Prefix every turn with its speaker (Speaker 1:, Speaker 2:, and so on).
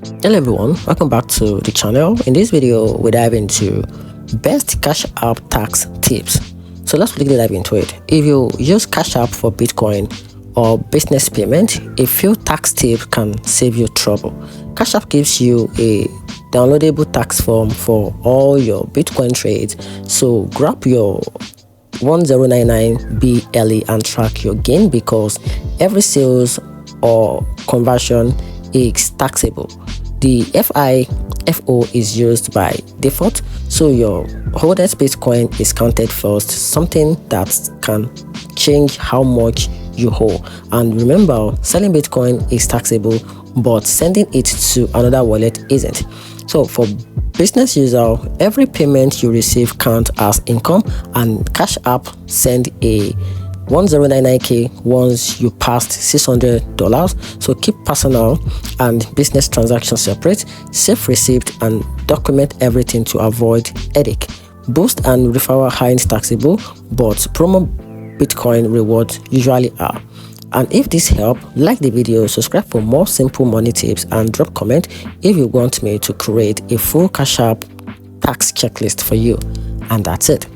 Speaker 1: Hello everyone, welcome back to the channel. In this video, we dive into best Cash App tax tips. So let's quickly dive into it. If you use Cash App for Bitcoin or business payment, a few tax tips can save you trouble. Cash App gives you a downloadable tax form for all your Bitcoin trades. So grab your 1099 BLE and track your gain, because every sales or conversion is taxable. The FIFO is used by default, so your holders Bitcoin is counted first, something that can change how much you hold. And remember, selling Bitcoin is taxable, but sending it to another wallet isn't. So for business user, every payment you receive counts as income, and Cash App send a 1099k once you passed $600. So keep personal and business transactions separate, save receipt, and document everything to avoid headache. Boost and referral aren't taxable, but promo Bitcoin rewards usually are. And if this helped, like the video, subscribe for more simple money tips, and drop comment if you want me to create a full Cash App tax checklist for you. And that's it.